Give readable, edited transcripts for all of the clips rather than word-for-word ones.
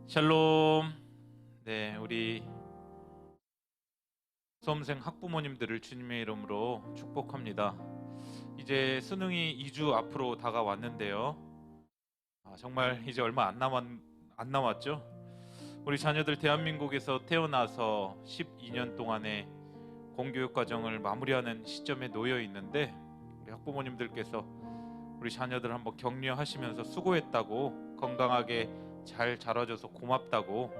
샬롬. 네, 우리 수험생 학부모님들을 주님의 이름으로 축복합니다. 이제 수능이 2주 앞으로 다가왔는데요. 정말 이제 얼마 안 남았죠? 우리 자녀들 대한민국에서 태어나서 12년 동안의 공교육 과정을 마무리하는 시점에 놓여 있는데, 우리 학부모님들께서 우리 자녀들 한번 격려하시면서 수고했다고, 건강하게 잘 자라줘서 고맙다고,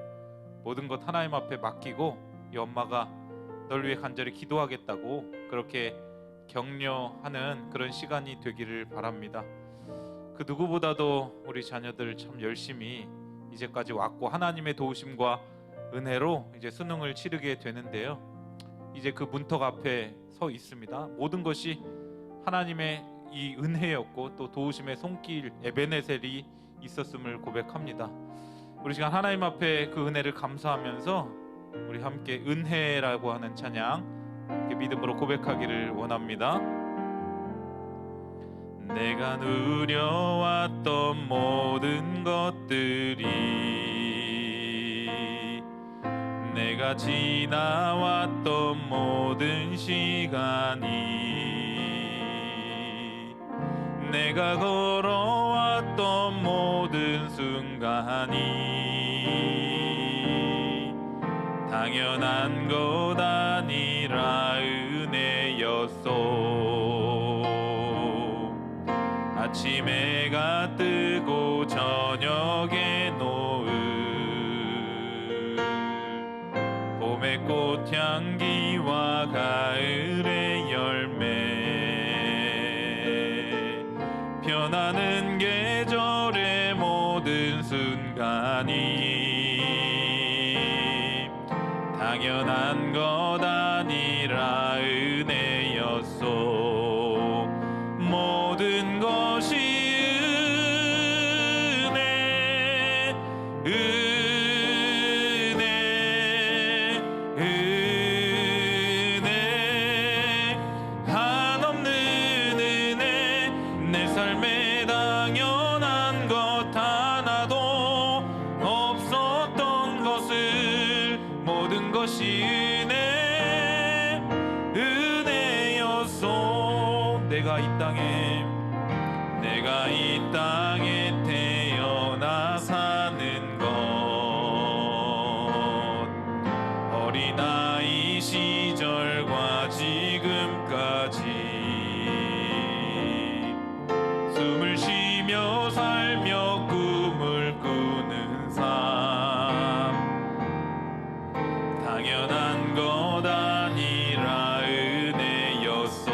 모든 것 하나님 앞에 맡기고 이 엄마가 널 위해 간절히 기도하겠다고 그렇게 격려하는 그런 시간이 되기를 바랍니다. 그 누구보다도 우리 자녀들 참 열심히 이제까지 왔고, 하나님의 도우심과 은혜로 이제 수능을 치르게 되는데요. 이제 그 문턱 앞에 서 있습니다. 모든 것이 하나님의 이 은혜였고 또 도우심의 손길 에베네셀이 있었음을 고백합니다. 우리 시간 하나님 앞에 그 은혜를 감사하면서 우리 함께 은혜라고 하는 찬양 이렇게 믿음으로 고백하기를 원합니다. 내가 누려왔던 모든 것들이, 내가 지나왔던 모든 시간이, 내가 걸어왔던 모든 순간이 당연한 것 아니라 은혜였소. 아침 해가 뜨고 저녁에 노을, 봄의 꽃향기와 가을의 열매, 변하는 계절의 모든 순간이 당연한 것 아니라 은혜였소. 모든 것이 은혜, 은혜, 은혜, 한없는 은혜. 내 삶에 당연한 것 하나도 없었던 것을, 모든 것이 은혜, 은혜였소. 내가 이 땅에 태어나 사는 것, 어린아이 시절과 지금까지 숨을 쉬며 살며 꿈을 꾸는 삶, 당연한 것 아니라 은혜였소.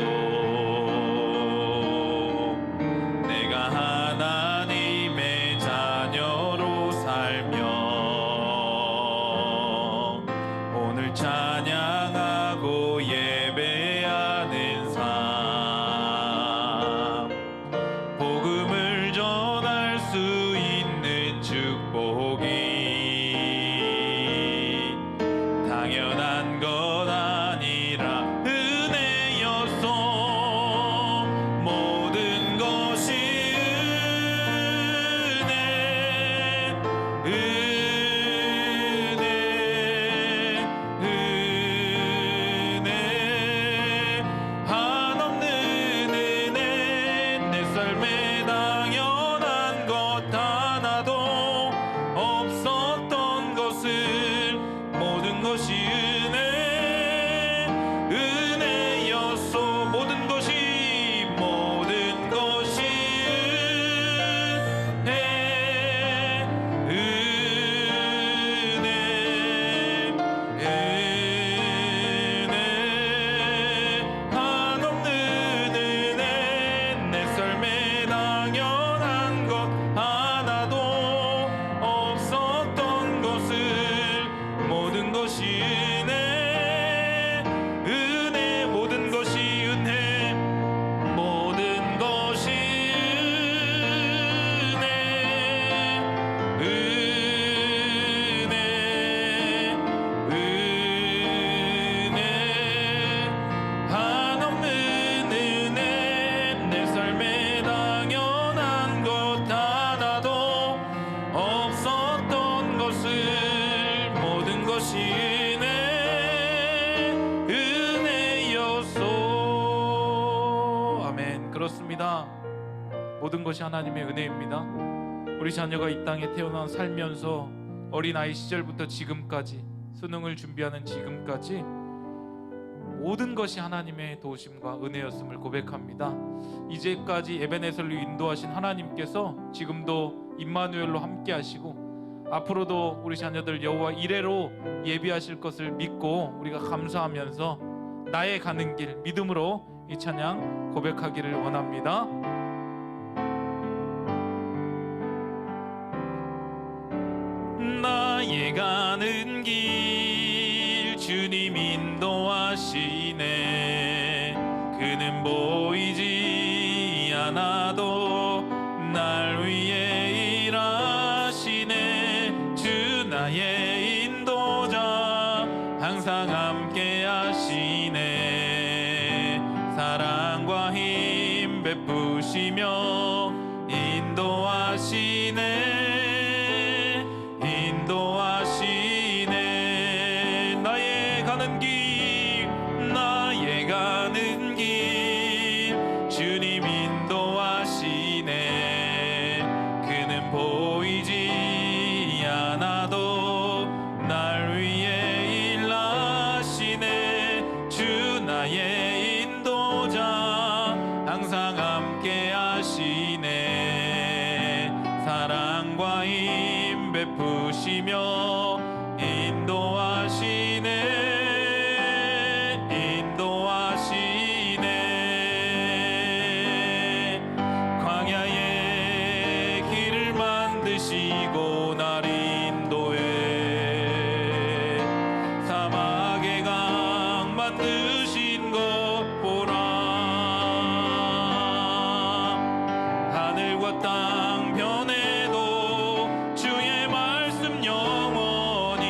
내가 하나님의 자녀로 살며 오늘 찬양하고 예배하는 삶, 복음을 전할 모든 것이 하나님의 은혜입니다. 우리 자녀가 이 땅에 태어나 살면서 어린아이 시절부터 지금까지, 수능을 준비하는 지금까지 모든 것이 하나님의 도우심과 은혜였음을 고백합니다. 이제까지 에베네셀로 인도하신 하나님께서 지금도 임마누엘로 함께 하시고 앞으로도 우리 자녀들 여호와 이레로 예비하실 것을 믿고 우리가 감사하면서 나의 가는 길 믿음으로 이 찬양 고백하기를 원합니다. 나의 가는 길 주님 인도하시네. 그는 보이지 않아도 날 위해 일하시네. 주 나의 인도자 항상 함께 하시네. 사랑과 힘 베푸시며 인도하시네. 나의 가는 길 주님 인도하시네. 그는 보이지 않아도 날 위해 일하시네. 주 나의 인도자 항상 함께 하시네. 사랑과 힘 베푸시며 인도하시네. 광야의 길을 만드시고 날 인도해. 사막의 강 만드신 것 보라. 하늘과 땅 변해도 주의 말씀 영원히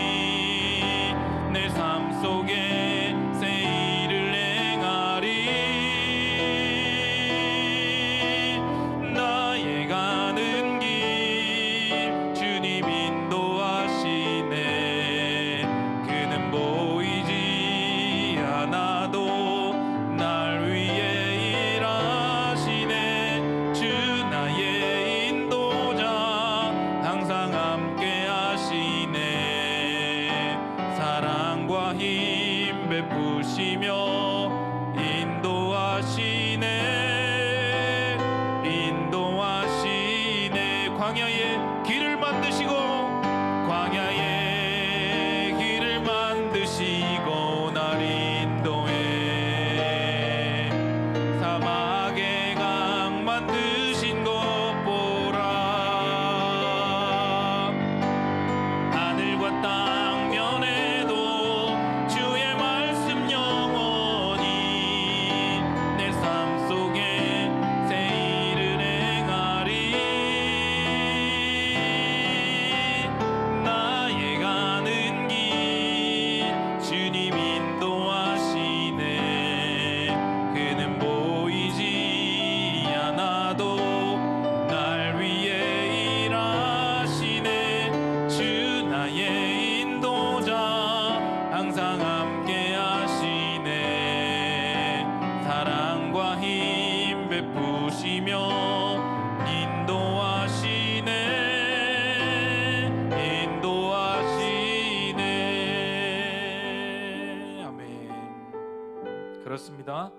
내 삶 속에 새 일을 행하리. 나의 가는 길 주님 인도하시네. 그는 보이지 않아도 날 위해 일하시네. 주 나의 인도자 항상 함께 하시네. 사랑과 힘 베푸시며 인도하시네. 광야의 길을 만드시고 날 인도해. 사막의 강 만드신 것 보라. 하늘과 땅 변해도 주의 말씀 영원히 내 삶 속에 새 일을 행하리. 나의 가는 길 주님 인도하시네. 그는 보이지 않아도 날 위해 일하시네. 주 나의 인도자 항상 함께 하시네. 사랑과 힘 베푸시며 인도하시네. 아멘. 그렇습니다.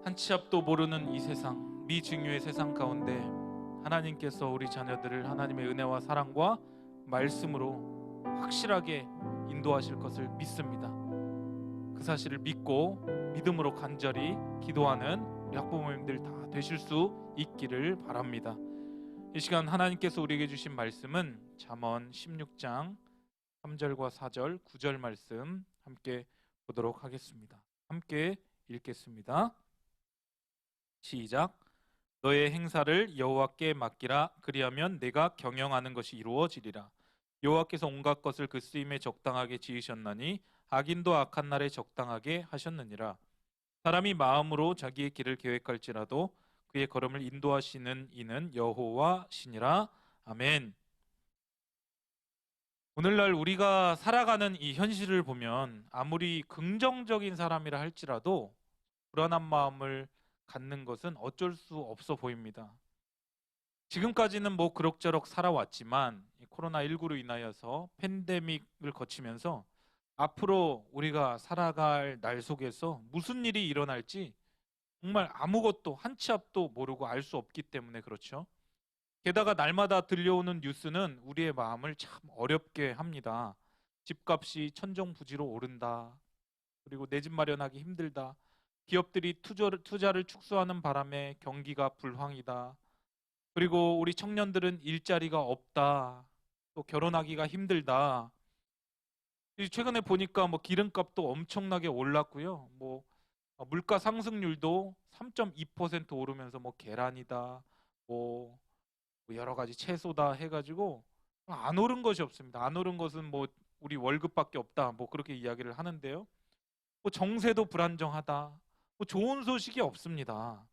한 치 앞도 모르는 이 세상, 미증유의 세상 가운데 하나님께서 우리 자녀들을 하나님의 은혜와 사랑과 말씀으로 확실하게 인도하실 것을 믿습니다. 그 사실을 믿고 믿음으로 간절히 기도하는 우리 학부모님들 다 되실 수 있기를 바랍니다. 이 시간 하나님께서 우리에게 주신 말씀은 잠언 16장 3절과 4절, 9절 말씀 함께 보도록 하겠습니다. 함께 읽겠습니다. 시작. 너의 행사를 여호와께 맡기라. 그리하면 내가 경영하는 것이 이루어지리라. 여호와께서 온갖 것을 그 쓰임에 적당하게 지으셨나니 악인도 악한 날에 적당하게 하셨느니라. 사람이 마음으로 자기의 길을 계획할지라도 그의 걸음을 인도하시는 이는 여호와시니라. 아멘. 오늘날 우리가 살아가는 이 현실을 보면 아무리 긍정적인 사람이라 할지라도 불안한 마음을 갖는 것은 어쩔 수 없어 보입니다. 지금까지는 뭐 그럭저럭 살아왔지만 이 코로나19로 인하여서 팬데믹을 거치면서 앞으로 우리가 살아갈 날 속에서 무슨 일이 일어날지 정말 아무것도 한 치 앞도 모르고 알 수 없기 때문에 그렇죠. 게다가 날마다 들려오는 뉴스는 우리의 마음을 참 어렵게 합니다. 집값이 천정부지로 오른다. 그리고 내 집 마련하기 힘들다. 기업들이 투자를 축소하는 바람에 경기가 불황이다. 그리고 우리 청년들은 일자리가 없다. 또 결혼하기가 힘들다. 최근에 보니까 뭐 기름값도 엄청나게 올랐고요. 뭐 물가 상승률도 3.2% 오르면서 뭐 계란이다. 뭐 여러 가지 채소다 해가지고 안 오른 것이 없습니다. 안 오른 것은 뭐 우리 월급밖에 없다. 뭐 그렇게 이야기를 하는데요. 뭐 정세도 불안정하다. 뭐 좋은 소식이 없습니다.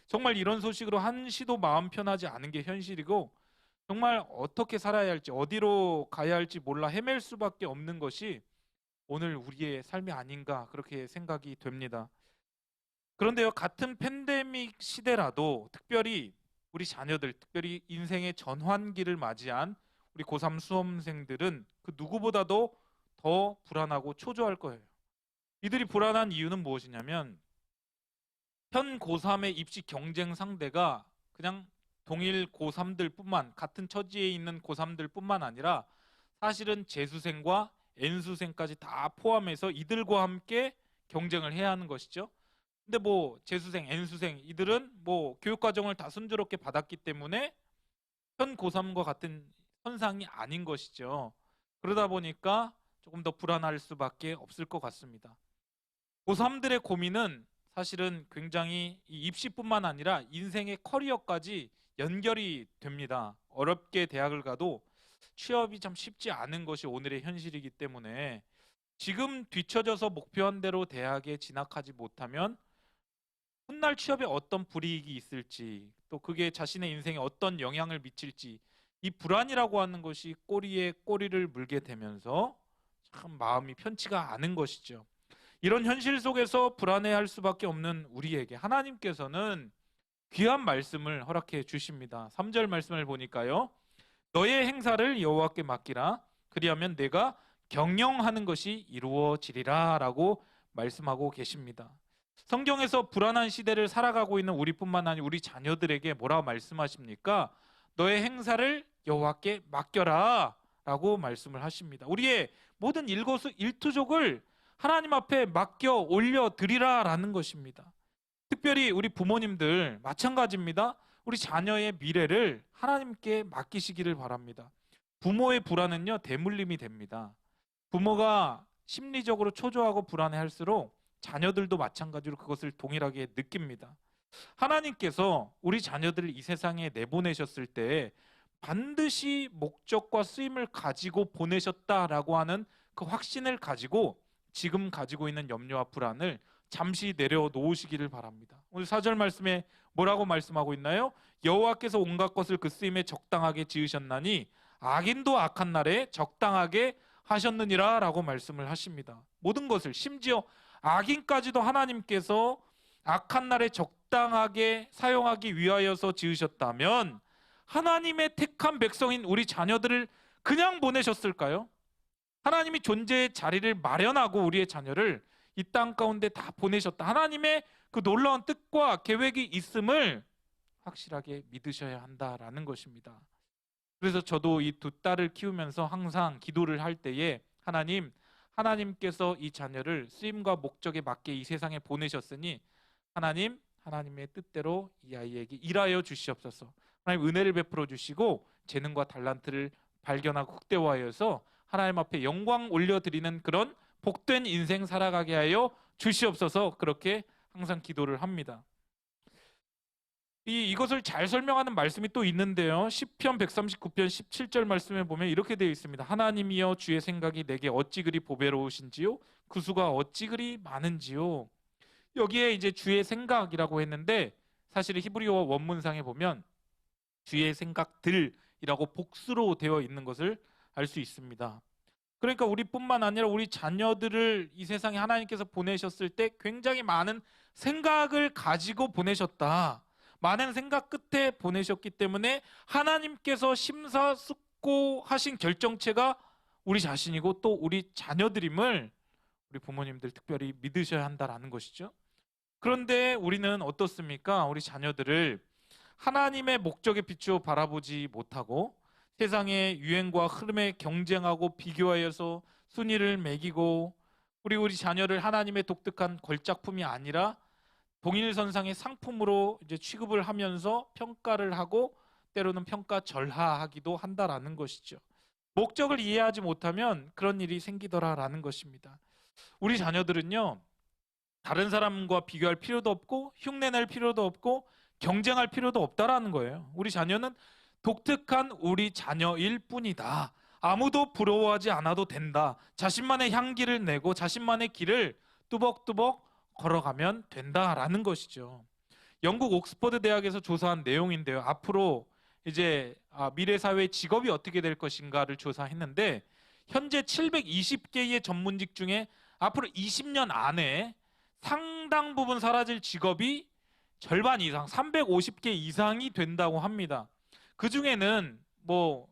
정말 이런 소식으로 한시도 마음 편하지 않은 게 현실이고 정말 어떻게 살아야 할지 어디로 가야 할지 몰라 헤맬 수밖에 없는 것이 오늘 우리의 삶이 아닌가 그렇게 생각이 됩니다. 그런데요, 같은 팬데믹 시대라도 특별히 우리 자녀들, 특별히 인생의 전환기를 맞이한 우리 고3 수험생들은 그 누구보다도 더 불안하고 초조할 거예요. 이들이 불안한 이유는 무엇이냐면 현 고3의 입시 경쟁 상대가 그냥 동일 고3들뿐만 같은 처지에 있는 고3들뿐만 아니라 사실은 재수생과 N수생까지 다 포함해서 이들과 함께 경쟁을 해야 하는 것이죠. 근데 뭐 재수생, N수생 이들은 뭐 교육과정을 다 순조롭게 받았기 때문에 현 고3과 같은 선상이 아닌 것이죠. 그러다 보니까 조금 더 불안할 수밖에 없을 것 같습니다. 고3들의 고민은 사실은 굉장히 이 입시뿐만 아니라 인생의 커리어까지 연결이 됩니다. 어렵게 대학을 가도 취업이 참 쉽지 않은 것이 오늘의 현실이기 때문에 지금 뒤처져서 목표한 대로 대학에 진학하지 못하면 훗날 취업에 어떤 불이익이 있을지 또 그게 자신의 인생에 어떤 영향을 미칠지 이 불안이라고 하는 것이 꼬리에 꼬리를 물게 되면서 참 마음이 편치가 않은 것이죠. 이런 현실 속에서 불안해할 수밖에 없는 우리에게 하나님께서는 귀한 말씀을 허락해 주십니다. 3절 말씀을 보니까요. 너의 행사를 여호와께 맡기라. 그리하면 내가 경영하는 것이 이루어지리라 라고 말씀하고 계십니다. 성경에서 불안한 시대를 살아가고 있는 우리뿐만 아니라 우리 자녀들에게 뭐라 말씀하십니까? 너의 행사를 여호와께 맡겨라 라고 말씀을 하십니다. 우리의 모든 일거수일투족을 하나님 앞에 맡겨 올려드리라 라는 것입니다. 특별히 우리 부모님들 마찬가지입니다. 우리 자녀의 미래를 하나님께 맡기시기를 바랍니다. 부모의 불안은요 대물림이 됩니다. 부모가 심리적으로 초조하고 불안해할수록 자녀들도 마찬가지로 그것을 동일하게 느낍니다. 하나님께서 우리 자녀들을 이 세상에 내보내셨을 때 반드시 목적과 쓰임을 가지고 보내셨다라고 하는 그 확신을 가지고 지금 가지고 있는 염려와 불안을 잠시 내려놓으시기를 바랍니다. 오늘 4절 말씀에 뭐라고 말씀하고 있나요? 여호와께서 온갖 것을 그 쓰임에 적당하게 지으셨나니 악인도 악한 날에 적당하게 하셨느니라 라고 말씀을 하십니다. 모든 것을 심지어 악인까지도 하나님께서 악한 날에 적당하게 사용하기 위하여서 지으셨다면 하나님의 택한 백성인 우리 자녀들을 그냥 보내셨을까요? 하나님이 존재의 자리를 마련하고 우리의 자녀를 이 땅 가운데 다 보내셨다. 하나님의 그 놀라운 뜻과 계획이 있음을 확실하게 믿으셔야 한다라는 것입니다. 그래서 저도 이 두 딸을 키우면서 항상 기도를 할 때에 하나님께서 이 자녀를 쓰임과 목적에 맞게 이 세상에 보내셨으니 하나님의 뜻대로 이 아이에게 일하여 주시옵소서. 하나님 은혜를 베풀어 주시고 재능과 달란트를 발견하고 극대화하여서 하나님 앞에 영광 올려드리는 그런 복된 인생 살아가게 하여 주시옵소서. 그렇게 항상 기도를 합니다. 이것을 잘 설명하는 말씀이 또 있는데요. 시편 139편 17절 말씀에 보면 이렇게 되어 있습니다. 하나님이여 주의 생각이 내게 어찌 그리 보배로우신지요 그 수가 어찌 그리 많은지요. 여기에 이제 주의 생각이라고 했는데 사실 히브리어 원문상에 보면 주의 생각들이라고 복수로 되어 있는 것을 알 수 있습니다. 그러니까 우리뿐만 아니라 우리 자녀들을 이 세상에 하나님께서 보내셨을 때 굉장히 많은 생각을 가지고 보내셨다. 많은 생각 끝에 보내셨기 때문에 하나님께서 심사숙고하신 결정체가 우리 자신이고 또 우리 자녀들임을 우리 부모님들 특별히 믿으셔야 한다라는 것이죠. 그런데 우리는 어떻습니까? 우리 자녀들을 하나님의 목적에 비추어 바라보지 못하고 세상의 유행과 흐름에 경쟁하고 비교하여서 순위를 매기고 우리 자녀를 하나님의 독특한 걸작품이 아니라 동일선상의 상품으로 이제 취급을 하면서 평가를 하고 때로는 평가절하하기도 한다라는 것이죠. 목적을 이해하지 못하면 그런 일이 생기더라라는 것입니다. 우리 자녀들은요, 다른 사람과 비교할 필요도 없고 흉내낼 필요도 없고 경쟁할 필요도 없다라는 거예요. 우리 자녀는 독특한 우리 자녀일 뿐이다. 아무도 부러워하지 않아도 된다. 자신만의 향기를 내고 자신만의 길을 뚜벅뚜벅 걸어가면 된다라는 것이죠. 영국 옥스퍼드 대학에서 조사한 내용인데요. 앞으로 이제 미래 사회의 직업이 어떻게 될 것인가를 조사했는데 현재 720개의 전문직 중에 앞으로 20년 안에 상당 부분 사라질 직업이 절반 이상, 350개 이상이 된다고 합니다. 그 중에는 뭐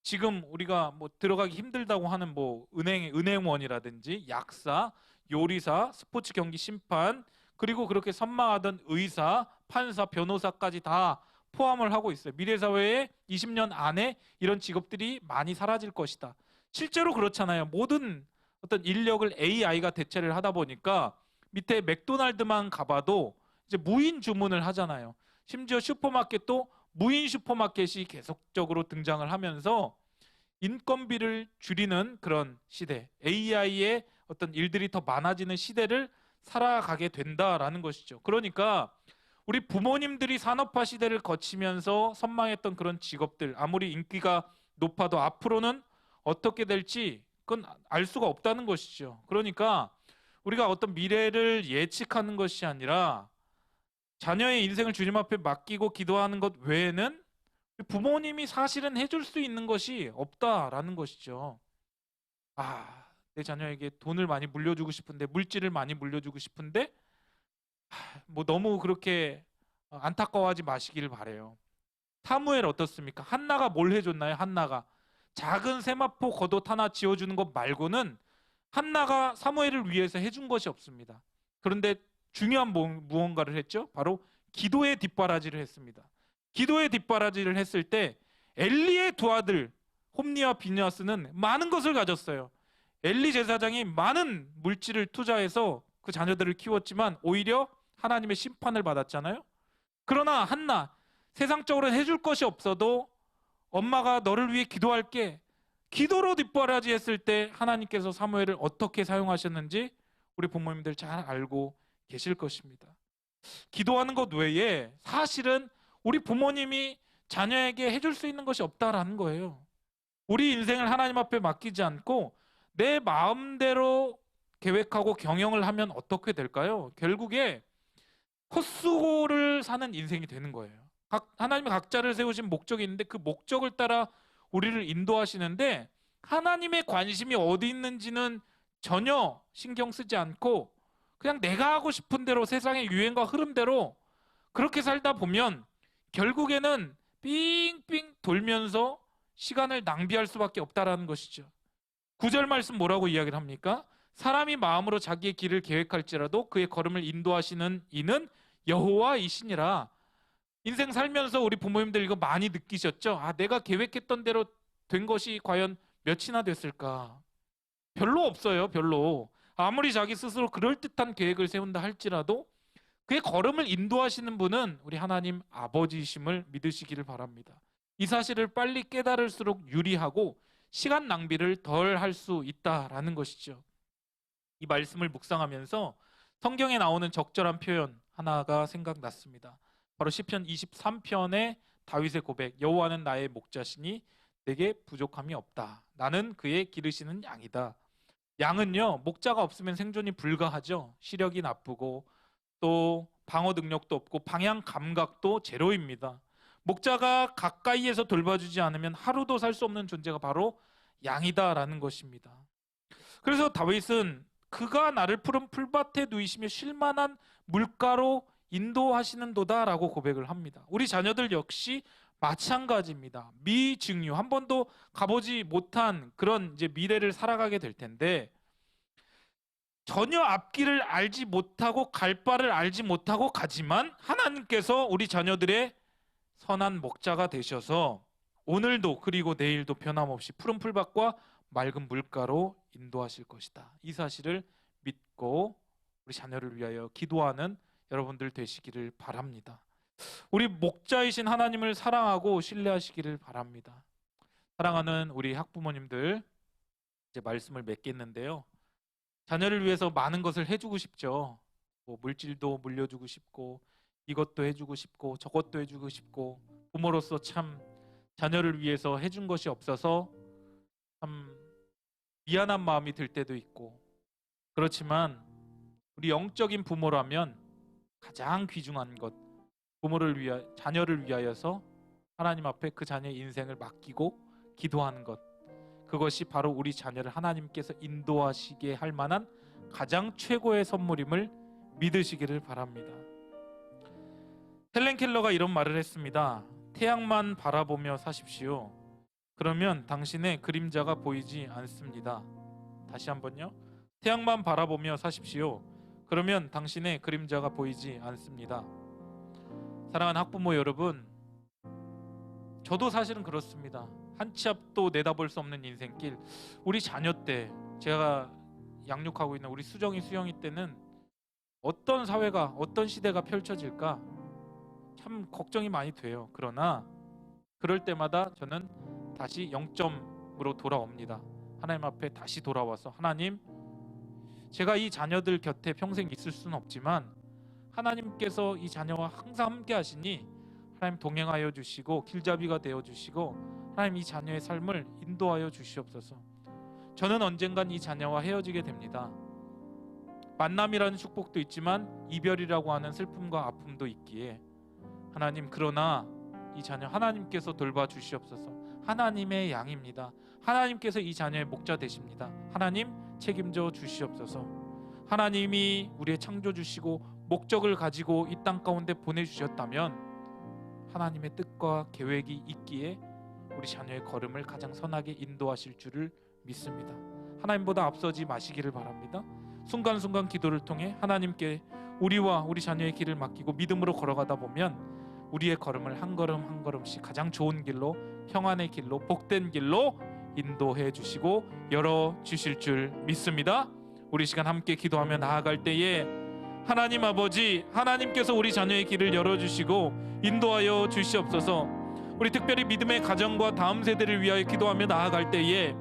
지금 우리가 뭐 들어가기 힘들다고 하는 뭐 은행원이라든지 약사, 요리사, 스포츠 경기 심판, 그리고 그렇게 선망하던 의사, 판사, 변호사까지 다 포함을 하고 있어요. 미래 사회에 20년 안에 이런 직업들이 많이 사라질 것이다. 실제로 그렇잖아요. 모든 어떤 인력을 AI가 대체를 하다 보니까 밑에 맥도날드만 가봐도 이제 무인 주문을 하잖아요. 심지어 슈퍼마켓도 무인 슈퍼마켓이 계속적으로 등장을 하면서 인건비를 줄이는 그런 시대, AI의 어떤 일들이 더 많아지는 시대를 살아가게 된다라는 것이죠. 그러니까 우리 부모님들이 산업화 시대를 거치면서 선망했던 그런 직업들, 아무리 인기가 높아도 앞으로는 어떻게 될지 그건 알 수가 없다는 것이죠. 그러니까 우리가 어떤 미래를 예측하는 것이 아니라 자녀의 인생을 주님 앞에 맡기고 기도하는 것 외에는 부모님이 사실은 해줄 수 있는 것이 없다라는 것이죠. 내 자녀에게 돈을 많이 물려주고 싶은데, 물질을 많이 물려주고 싶은데 뭐 너무 그렇게 안타까워하지 마시기를 바래요. 사무엘 어떻습니까? 한나가 뭘 해줬나요? 한나가 작은 세마포 겉옷 하나 지어주는 것 말고는 한나가 사무엘을 위해서 해준 것이 없습니다. 그런데 중요한 무언가를 했죠. 바로 기도의 뒷바라지를 했습니다. 기도의 뒷바라지를 했을 때 엘리의 두 아들 홈니와 비느하스는 많은 것을 가졌어요. 엘리 제사장이 많은 물질을 투자해서 그 자녀들을 키웠지만 오히려 하나님의 심판을 받았잖아요. 그러나 한나, 세상적으로 해줄 것이 없어도 엄마가 너를 위해 기도할게, 기도로 뒷바라지 했을 때 하나님께서 사무엘을 어떻게 사용하셨는지 우리 부모님들 잘 알고 계실 것입니다. 기도하는 것 외에 사실은 우리 부모님이 자녀에게 해줄 수 있는 것이 없다라는 거예요. 우리 인생을 하나님 앞에 맡기지 않고 내 마음대로 계획하고 경영을 하면 어떻게 될까요? 결국에 헛수고를 사는 인생이 되는 거예요. 하나님이 각자를 세우신 목적이 있는데 그 목적을 따라 우리를 인도하시는데 하나님의 관심이 어디 있는지는 전혀 신경 쓰지 않고 그냥 내가 하고 싶은 대로 세상의 유행과 흐름대로 그렇게 살다 보면 결국에는 삥삥 돌면서 시간을 낭비할 수밖에 없다라는 것이죠. 9절 말씀 뭐라고 이야기를 합니까? 사람이 마음으로 자기의 길을 계획할지라도 그의 걸음을 인도하시는 이는 여호와이시니라. 인생 살면서 우리 부모님들 이거 많이 느끼셨죠? 내가 계획했던 대로 된 것이 과연 몇이나 됐을까? 별로 없어요. 별로. 아무리 자기 스스로 그럴듯한 계획을 세운다 할지라도 그의 걸음을 인도하시는 분은 우리 하나님 아버지이심을 믿으시기를 바랍니다. 이 사실을 빨리 깨달을수록 유리하고 시간 낭비를 덜 할 수 있다라는 것이죠. 이 말씀을 묵상하면서 성경에 나오는 적절한 표현 하나가 생각났습니다. 바로 시편 23편의 다윗의 고백, 여호와는 나의 목자시니 내게 부족함이 없다. 나는 그의 기르시는 양이다. 양은요, 목자가 없으면 생존이 불가하죠. 시력이 나쁘고 또 방어 능력도 없고 방향 감각도 제로입니다. 목자가 가까이에서 돌봐주지 않으면 하루도 살 수 없는 존재가 바로 양이다라는 것입니다. 그래서 다윗은 그가 나를 푸른 풀밭에 누이시며 쉴만한 물가로 인도하시는도다라고 고백을 합니다. 우리 자녀들 역시 마찬가지입니다. 미증유, 한 번도 가보지 못한 그런 이제 미래를 살아가게 될 텐데, 전혀 앞길을 알지 못하고 갈 바를 알지 못하고 가지만 하나님께서 우리 자녀들의 선한 목자가 되셔서 오늘도 그리고 내일도 변함없이 푸른 풀밭과 맑은 물가로 인도하실 것이다. 이 사실을 믿고 우리 자녀를 위하여 기도하는 여러분들 되시기를 바랍니다. 우리 목자이신 하나님을 사랑하고 신뢰하시기를 바랍니다. 사랑하는 우리 학부모님들, 이제 말씀을 맺겠는데요. 자녀를 위해서 많은 것을 해주고 싶죠. 뭐 물질도 물려주고 싶고 이것도 해주고 싶고 저것도 해주고 싶고, 부모로서 참 자녀를 위해서 해준 것이 없어서 참 미안한 마음이 들 때도 있고, 그렇지만 우리 영적인 부모라면 가장 귀중한 것, 자녀를 위하여서 하나님 앞에 그 자녀의 인생을 맡기고 기도하는 것, 그것이 바로 우리 자녀를 하나님께서 인도하시게 할 만한 가장 최고의 선물임을 믿으시기를 바랍니다. 헬렌 켈러가 이런 말을 했습니다. 태양만 바라보며 사십시오. 그러면 당신의 그림자가 보이지 않습니다. 다시 한번요. 태양만 바라보며 사십시오. 그러면 당신의 그림자가 보이지 않습니다. 사랑하는 학부모 여러분, 저도 사실은 그렇습니다. 한 치 앞도 내다볼 수 없는 인생길, 우리 자녀 때, 제가 양육하고 있는 우리 수정이, 수영이 때는 어떤 사회가, 어떤 시대가 펼쳐질까 참 걱정이 많이 돼요. 그러나 그럴 때마다 저는 다시 0점으로 돌아옵니다. 하나님 앞에 다시 돌아와서, 하나님, 제가 이 자녀들 곁에 평생 있을 수는 없지만 하나님께서 이 자녀와 항상 함께 하시니 하나님 동행하여 주시고 길잡이가 되어 주시고 하나님 이 자녀의 삶을 인도하여 주시옵소서. 저는 언젠간 이 자녀와 헤어지게 됩니다. 만남이라는 축복도 있지만 이별이라고 하는 슬픔과 아픔도 있기에 하나님, 그러나 이 자녀 하나님께서 돌봐 주시옵소서. 하나님의 양입니다. 하나님께서 이 자녀의 목자 되십니다. 하나님 책임져 주시옵소서. 하나님이 우리의 창조주시고 목적을 가지고 이 땅 가운데 보내주셨다면 하나님의 뜻과 계획이 있기에 우리 자녀의 걸음을 가장 선하게 인도하실 줄을 믿습니다. 하나님보다 앞서지 마시기를 바랍니다. 순간순간 기도를 통해 하나님께 우리와 우리 자녀의 길을 맡기고 믿음으로 걸어가다 보면 우리의 걸음을 한 걸음 한 걸음씩 가장 좋은 길로, 평안의 길로, 복된 길로 인도해 주시고 열어 주실 줄 믿습니다. 우리 시간 함께 기도하며 나아갈 때에 하나님 아버지, 하나님께서 우리 자녀의 길을 열어주시고 인도하여 주시옵소서. 우리 특별히 믿음의 가정과 다음 세대를 위하여 기도하며 나아갈 때에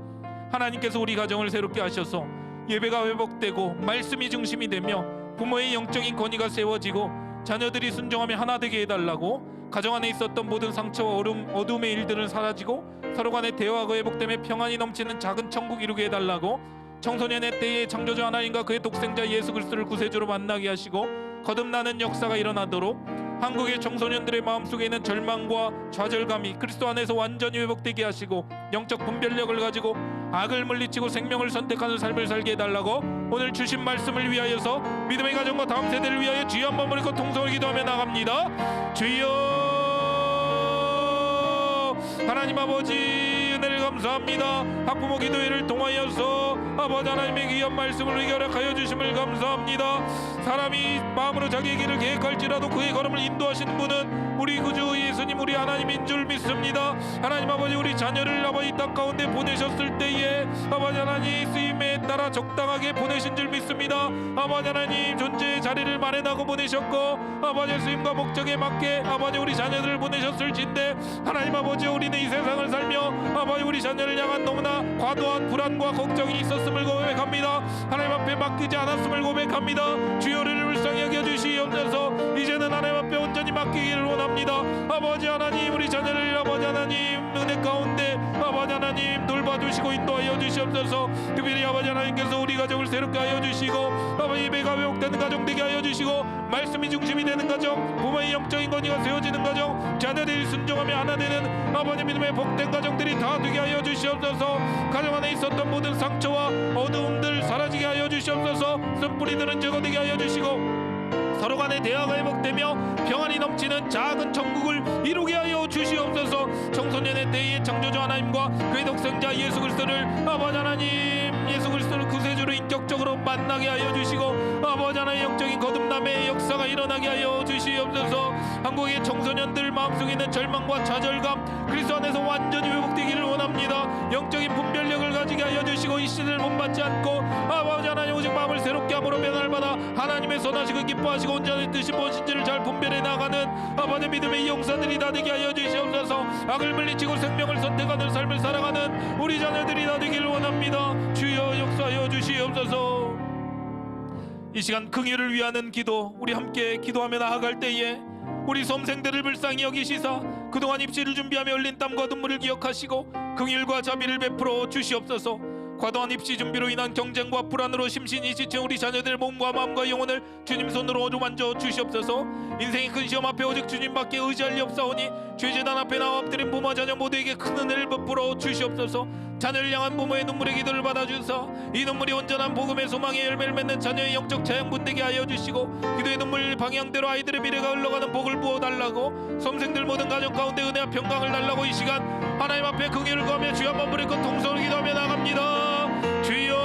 하나님께서 우리 가정을 새롭게 하셔서 예배가 회복되고 말씀이 중심이 되며 부모의 영적인 권위가 세워지고 자녀들이 순종하며 하나 되게 해달라고, 가정 안에 있었던 모든 상처와 어둠의 일들은 사라지고 서로 간의 대화가 회복되며 평안이 넘치는 작은 천국 이루게 해달라고, 청소년의 때에 창조주 하나님과 그의 독생자 예수 그리스도를 구세주로 만나게 하시고 거듭나는 역사가 일어나도록 한국의 청소년들의 마음속에 있는 절망과 좌절감이 그리스도 안에서 완전히 회복되게 하시고 영적 분별력을 가지고 악을 물리치고 생명을 선택하는 삶을 살게 해달라고, 오늘 주신 말씀을 위하여서 믿음의 가정과 다음 세대를 위하여 주여 한번 부르고 통성을 기도하며 나갑니다. 주여 하나님 아버지, 은혜를 감사합니다. 학부모 기도회를 통하여서 아버지 하나님의 귀한 말씀을 의결하여 주심을 감사합니다. 사람이 마음으로 자기의 길을 계획할지라도 그의 걸음을 인도하시는 분은 우리 구주 예수님, 우리 하나님인 줄 믿습니다. 하나님 아버지, 우리 자녀를 아버지 땅 가운데 보내셨을 때에 아버지 하나님 쓰임에 따라 적당하게 보내신 줄 믿습니다. 아버지 하나님 존재의 자리를 마련하고 보내셨고 아버지 쓰임과 목적에 맞게 아버지 우리 자녀들을 보내셨을진데, 하나님 아버지 우리는 이 세상을 살며 아버지 우리 자녀를 향한 너무나 과도한 불안과 걱정이 있었음을 고백합니다. 하나님 앞에 맡기지 않았음을 고백합니다. 주여를 불쌍히 여겨 주시옵소서. 이제는 하나님 앞에 온전히 맡기기를 원합니다. 아버지 하나님, 우리 자녀를 아버지 하나님 은혜 가운데 아버지 하나님 돌봐주시고 인도하여 주시옵소서. 특별히 아버지 하나님께서 우리 가정을 새롭게 하여 주시고 아버지 예배가 회복되는 가정 되게 하여 주시고 말씀이 중심이 되는 가정, 부모의 영적인 건의가 세워지는 가정, 자녀들이 순종하며 하나 되는 아버지 믿음의 복된 가정들이 다 되게 하여 주시옵소서. 가정 안에 있었던 모든 상처와 어두움들 사라지게 하여 주시옵소서. 쓴뿌리들은 제거되게 하여 주시고 서로 간의 대화가 회복되며 평안이 넘치는 작은 천국을 이루게 하여 주시옵소서. 청소년의 때에 창조주 하나님과 그의 독생자 예수 그리스도를 아버지 하나님, 예수 그리스도를 구세주로 인격적으로 만나게 하여 주시고 아버지 하나님의 영적인 거듭남의 역사가 일어나게 하여 주시옵소서. 한국의 청소년들 마음속에 있는 절망과 좌절감 그리스도 안에서 완전히 회복되기를 원합니다. 영적인 분별력을 가지게 하여 주시고 이 시대를 본받지 않고 아버지 하나님 오직 마음을 새롭게 함으로 변화를 받아 하나님의 선하시고 기뻐하시고 온전히 뜻이 무엇인지를 잘 분별해 나가는 아버지 믿음의 용사들이 다 되게 하여 주시옵소서. 악을 물리치고 생명을 선택하는 삶을 살아가는 우리 자녀들이 다 되기를 원합니다. 주여 역사하여 주시옵소서. 이 시간 긍휼을 위하는 기도 우리 함께 기도하며 나아갈 때에 우리 수험생들을 불쌍히 여기시사 그동안 입시를 준비하며 흘린 땀과 눈물을 기억하시고 긍휼과 자비를 베풀어 주시옵소서. 과도한 입시 준비로 인한 경쟁과 불안으로 심신이 지친 우리 자녀들의 몸과 마음과 영혼을 주님 손으로 어루만져 주시옵소서. 인생의 큰 시험 앞에 오직 주님밖에 의지할 리 없사오니 죄재단 앞에 나와 엎드린 부모 자녀 모두에게 큰 은혜를 베풀어 주시옵소서. 자녀를 향한 부모의 눈물의 기도를 받아주사 이 눈물이 온전한 복음의 소망의 열매를 맺는 자녀의 영적 자양분 되게 하여 주시고 기도의 눈물 방향대로 아이들의 미래가 흘러가는 복을 부어달라고 수험생들 모든 가정 가운데 은혜와 평강을 달라고 이 시간 하나님 앞에 긍휼을 구하며 주여 한번 부리고 통성을 기도하며 나갑니다. 주여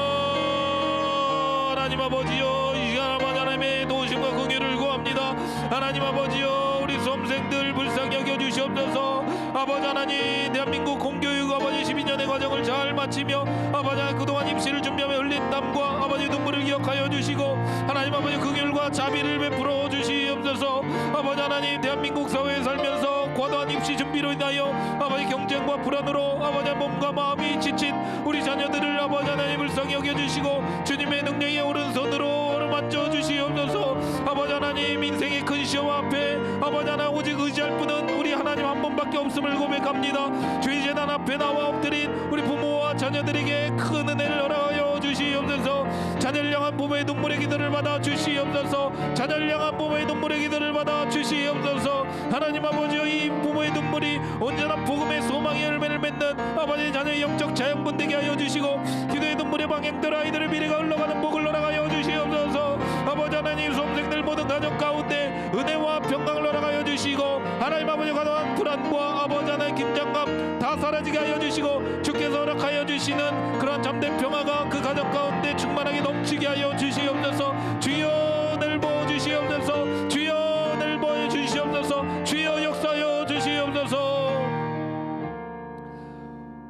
하나님 아버지여 이 시간 아버지 하나님의 도우심과 긍휼을 구합니다. 하나님 아버지여 우리 수험생들 불쌍히 여겨주시옵소서. 아버지 하나님 대한민국 공교육 아버지 12년의 과정을 잘 마치며 아버지 하나님 그동안 입시를 준비하며 흘린 땀과 아버지 눈물을 기억하여 주시고 하나님 아버지 긍휼과 자비를 베풀어 주시옵소서. 아버지 하나님 대한민국 사회에 살면서 과도한 입시 준비로 인하여 아버지 경쟁과 불안으로 아버지 몸과 마음이 지친 우리 자녀들을 아버지 하나님 불쌍히 여겨주시고 주님의 능력의 오른손으로 어루만져 주시옵소서. 아버지 하나님 인생의 큰 시험 앞에 아버지 하나님 오직 의지할 분은 우리 하나님 한 분밖에 없음을 고백합니다. 주의 재단 앞에 나와 엎드린 우리 부모와 자녀들에게 큰 은혜를 허락하여 주시옵소서. 자녀를 향한 부모의 눈물의 기도를 받아 주시옵소서. 자녀를 향한 부모의 눈물의 기도를 받아 주시옵소서. 하나님 아버지여 이 부모의 눈물이 온전한 복음의 소망의 열매를 맺는 아버지 자녀의 영적 자양분 되게 하여 주시고 기도의 눈물의 방향대로 아이들의 미래가 흘러가는 복을 허락하여 주시옵소서. 아버지 하나님 수험생들 모든 가정 가운데 은혜와 평강을 허락하여 주시고 하나님 아버지 과도한 불안과 아버지 하나님 긴장감 다 사라지게 하여 주시고 주께서 허락하여 주시는 그러한 잠든 평화가 그 가정 가운데 충만하게 넘치게 하여 주시옵소서. 주여 넓어 주시옵소서. 주여 넓어 주시옵소서. 주여 역사하여 주시옵소서.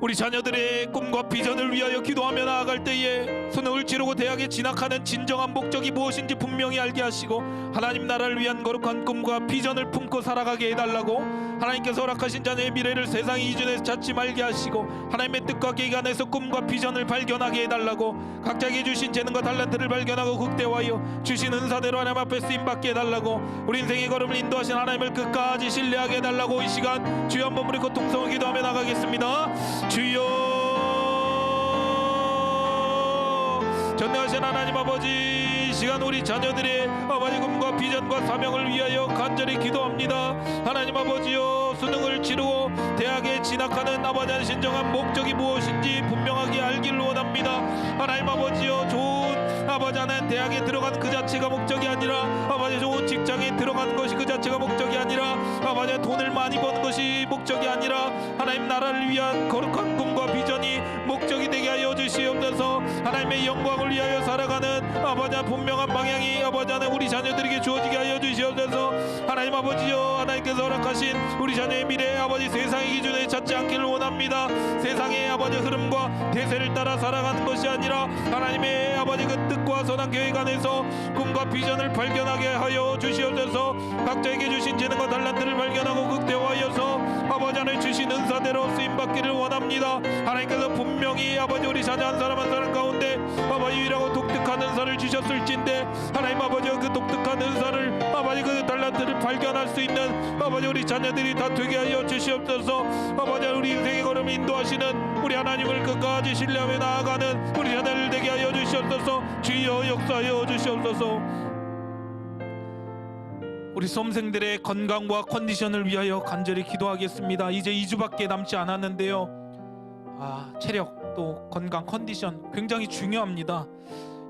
우리 자녀들의 꿈과 비전을 위하여 기도하며 나아갈 때에 수능을 치르고 대학에 진학하는 진정한 목적이 무엇인지 분명히 알게 하시고 하나님 나라를 위한 거룩한 꿈과 비전을 품고 살아가게 해달라고 하나님께서 허락하신 자녀의 미래를 세상의 기준에서 찾지 말게 하시고 하나님의 뜻과 계획 안에서 꿈과 비전을 발견하게 해달라고 각자에게 주신 재능과 달란트를 발견하고 극대화하여 주신 은사대로 하나님 앞에 쓰임받게 해달라고 우리 인생의 걸음을 인도하신 하나님을 끝까지 신뢰하게 해달라고 이 시간 주여 한번 부리고 통성을 기도하며 나가겠습니다. 주여 전능하신 하나님 아버지 이 시간 우리 자녀들의 아버지 꿈과 비전과 사명을 위하여 간절히 기도합니다. 하나님 아버지여 수능을 치르고 대학에 진학하는 아버지 한 신정한 목적이 무엇인지 분명하게 알기를 원합니다. 하나님 아버지여 좋은 아버지 하나님 대학에 들어간 그 자체가 목적이 아니라 아버지 좋은 직장에 들어가는 것이 그 자체가 목적이 아니라 아버지 돈을 많이 버는 것이 목적이 아니라 하나님 나라를 위한 거룩한 꿈과 비전이 목적이 되게 하여 주시옵소서. 하나님의 영광을 위하여 살아가는 아버지 분명한 방향이 아버지 하나님 우리 자녀들에게 주어지게 하여 주시옵소서. 하나님 아버지여 하나님께서 허락하신 우리 자녀의 미래 아버지 세상의 기준에 찾지 않기를 원합니다. 세상의 아버지 흐름과 대세를 따라 살아가는 것이 아니라 하나님의 아버지 그 뜻과 선한 계획 안에서 꿈과 비전을 발견하게 하여 주시옵소서. 각자에게 주신 재능과 달란트를 발견하고 극대화하여서 아버지 하나님 주신 은사대로 쓰임받기를 원합니다. 하나님께서 분명히 아버지 우리 자녀 한 사람 한 사람 가운데 아버지 유일하고 독특한 은사를 주셨을진데 하나님 아버지 그 독특한 은사를 아버지 그 달란트를 발견할 수 있는 아버지 우리 자녀들이 다 되게 하여 주시옵소서. 아버지 우리 인생의 걸음 인도하시는 우리 하나님을 끝까지 신뢰하며 나아가는 우리 자녀를 되게 하여 주시옵소서. 주여 역사하여 주시옵소서. 우리 수험생들의 건강과 컨디션을 위하여 간절히 기도하겠습니다. 이제 2주밖에 남지 않았는데요. 체력 또 건강 컨디션 굉장히 중요합니다.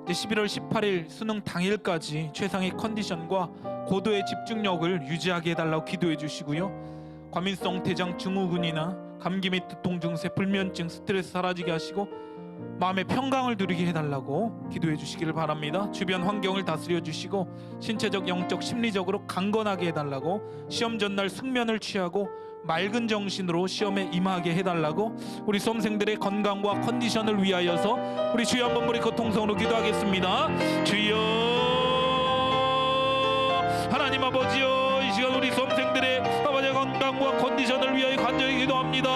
이제 11월 18일 수능 당일까지 최상의 컨디션과 고도의 집중력을 유지하게 해달라고 기도해 주시고요. 과민성 대장 증후군이나 감기 및 두통 증세, 불면증, 스트레스 사라지게 하시고 마음의 평강을 누리게 해달라고 기도해 주시기를 바랍니다. 주변 환경을 다스려 주시고 신체적, 영적, 심리적으로 강건하게 해달라고, 시험 전날 숙면을 취하고 맑은 정신으로 시험에 임하게 해달라고, 우리 수험생들의 건강과 컨디션을 위하여서 우리 주여 한번 우리 고통성으로 기도하겠습니다. 주여 하나님 아버지여, 이 시간 우리 수험생들의 아버지 건강과 컨디션을 위하여 간절히 기도합니다.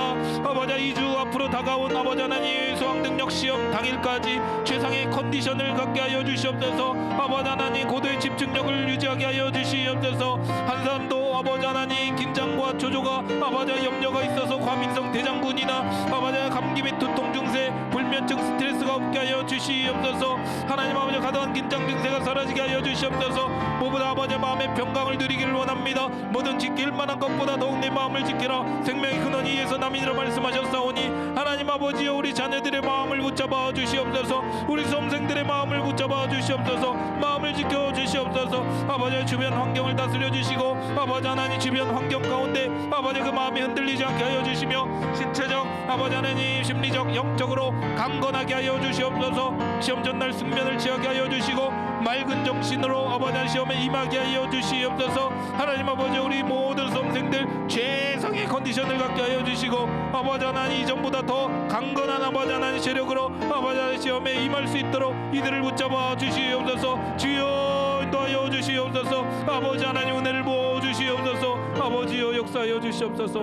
아버지 2주 앞으로 다가온 아버지 하나님 수학 능력 시험 당일까지 최상의 컨디션을 갖게 하여 주시옵소서. 아버지 하나님 고도의 집중력을 유지하게 하여 주시옵소서. 한 사람도 아버지 하나님 긴장과 조조가 아버지 염려가 있어서 과민성 대장군이나 아버지 감기 및 두통 증세, 불면증, 스트레스가 없게 하여 주시옵소서. 하나님 아버지 가득한 긴장 증세가 사라지게 하여 주시옵소서. 무엇보다 아버지 마음의 평강을 누리기를 원합니다. 뭐든 지킬 만한 것보다 더욱 내 마음을 지키라. 생명의 근원 이에서 남이니라 말씀하셨사오니 하나님 아버지여, 우리 자녀들의 마음을 붙잡아 주시옵소서. 우리 수험생들의 마음을 붙잡아 주시옵소서. 마음을 지켜 주시옵소서. 아버지 주변 환경을 다스려 주시고 아버지 하나님 주변 환경 가운데 아버지 그 마음이 흔들리지 않게 하여 주시며 신체적 아버지 하나님 심리적 영적으로 강건하게 하여 주시옵소서. 시험 전날 숙면을 취하게 하여 주시고 맑은 정신으로 아버지 하나님 시험에 임하게 하여 주시옵소서. 하나님 아버지 우리 모든 수험생들 최상의 컨디션을 갖게 하여 주시고 아버지 하나님 이전보다 더 강건한 아버지 하나님 체력으로 아버지 하나님 시험에 임할 수 있도록 이들을 붙잡아 주시옵소서. 주여 인도하여 주시옵소서. 아버지 하나님 은혜를 부어 주시옵소서. 아버지여 역사하여 주시옵소서.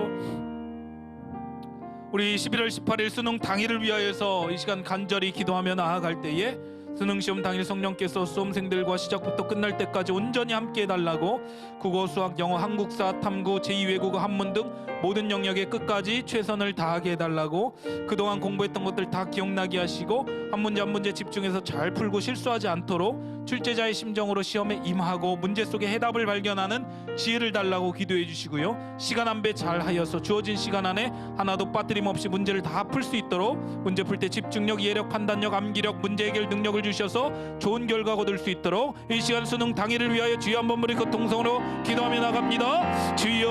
우리 11월 18일 수능 당일을 위하여서 이 시간 간절히 기도하며 나아갈 때에 수능 시험 당일 성령께서 수험생들과 시작부터 끝날 때까지 온전히 함께 해달라고, 국어, 수학, 영어, 한국사, 탐구, 제2외국어, 한문 등 모든 영역에 끝까지 최선을 다하게 해달라고, 그동안 공부했던 것들 다 기억나게 하시고 한 문제 한 문제 집중해서 잘 풀고 실수하지 않도록 출제자의 심정으로 시험에 임하고 문제 속에 해답을 발견하는 지혜를 달라고 기도해 주시고요. 시간 안배 잘 하여서 주어진 시간 안에 하나도 빠뜨림 없이 문제를 다 풀 수 있도록 문제 풀 때 집중력, 이해력, 판단력, 암기력, 문제 해결 능력을 주셔서 좋은 결과 거둘 수 있도록 이 시간 수능 당일을 위하여 주여 한번 우리 그 통성으로 기도하며 나갑니다. 주여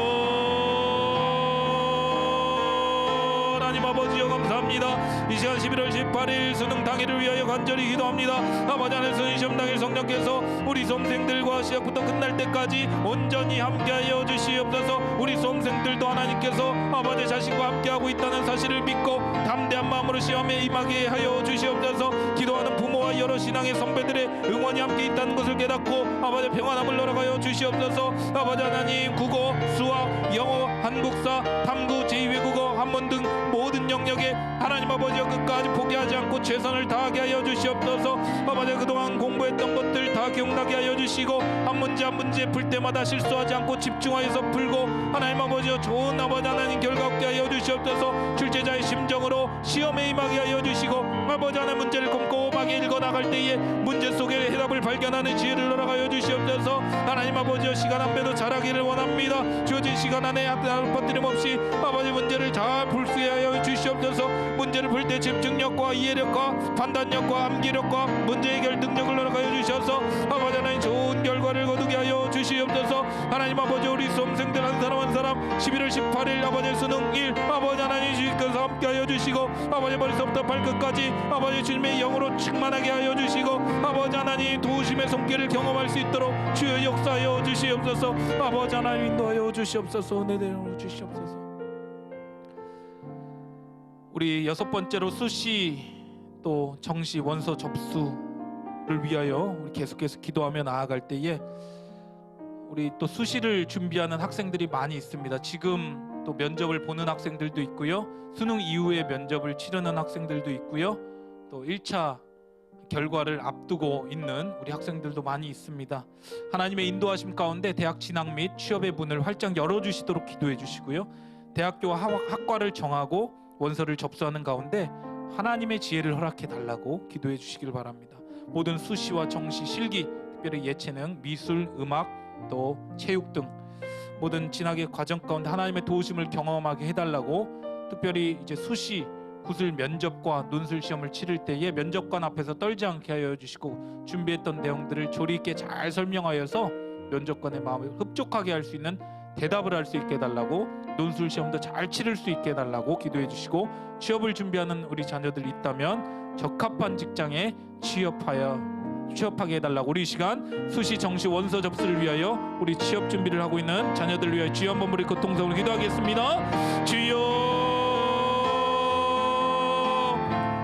하나님 아버지여 감사합니다. 이 시간 11월 18일 수능 당일을 위하여 간절히 기도합니다. 아버지 하나님 수능 시험 당일 성령께서 우리 수험생들과 시작부터 끝날 때까지 온전히 함께하여 주시옵소서. 우리 수험생들도 하나님께서 아버지 자신과 함께하고 있다는 사실을 믿고 담대한 마음으로 시험에 임하게 하여 주시옵소서. 기도하는 부모와 여러 신앙의 선배들의 응원이 함께 있다는 것을 깨닫고 아버지 평안함을 허락하여 주시옵소서. 아버지 하나님 국어, 수학, 영어, 한국사, 탐구, 제2외국어, 한문 등 모든 영역에 하나님 아버지여 끝까지 포기하지 않고 최선을 다하게 하여 주시옵소서. 아버지 그동안 공부했던 것들 다 기억나게 하여 주시고 한 문제 한 문제 풀 때마다 실수하지 않고 집중하여서 풀고 하나님 아버지여 좋은 아버지 하나님 결과 얻게 하여 주시옵소서. 출제자의 심정으로 시험에 임하게 하여 주시고 아버지 하나님 문제를 꼼꼼하게 읽어나갈 때에 문제 속에 해답을 발견하는 지혜를 허락하여 주시옵소서. 하나님 아버지여 시간 한 배도 잘하기를 원합니다. 주어진 시간 안에 하나도 빠뜨림 없이 아버지 문제를 잘 풀 수 있게 하여 주시옵소서. 문제를 풀 때 집중력과 이해력과 판단력과 암기력과 문제 해결 능력을 허락하여 주셔서 아버지 하나님 좋은 결과를 거두게 하여 주시옵소서. 하나님 아버지 우리 수험생들 한 사람 한 사람 11월 18일 아버지 수능일 아버지 하나님 주께서 함께 하여 주시고 아버지 머리서부터 발끝까지 아버지 주님의 영으로 충만하게 하여 주시고 아버지 하나님 도우심의 손길을 경험할 수 있도록 주여 역사하여 주시옵소서. 아버지 하나님 인도하여 주시옵소서. 은혜 내려 주시옵소서. 우리 여섯 번째로 수시 또 정시 원서 접수를 위하여 우리 계속해서 기도하며 나아갈 때에 우리 또 수시를 준비하는 학생들이 많이 있습니다. 지금 또 면접을 보는 학생들도 있고요. 수능 이후에 면접을 치르는 학생들도 있고요. 또 1차 결과를 앞두고 있는 우리 학생들도 많이 있습니다. 하나님의 인도하심 가운데 대학 진학 및 취업의 문을 활짝 열어주시도록 기도해 주시고요. 대학교와 학과를 정하고 원서를 접수하는 가운데 하나님의 지혜를 허락해 달라고 기도해 주시길 바랍니다. 모든 수시와 정시, 실기, 특별히 예체능, 미술, 음악, 또 체육 등 모든 진학의 과정 가운데 하나님의 도우심을 경험하게 해달라고, 특별히 이제 수시 구술 면접과 논술 시험을 치를 때에 면접관 앞에서 떨지 않게 하여 주시고, 준비했던 내용들을 조리 있게 잘 설명하여서 면접관의 마음을 흡족하게 할 수 있는 대답을 할 수 있게 해달라고, 논술 시험도 잘 치를 수 있게 해달라고 기도해 주시고, 취업을 준비하는 우리 자녀들 있다면 적합한 직장에 취업하게 해달라고, 우리 이 시간 수시 정시 원서 접수를 위하여 우리 취업 준비를 하고 있는 자녀들을 위하여 주여 한번 부르고 통성으로 기도하겠습니다. 주여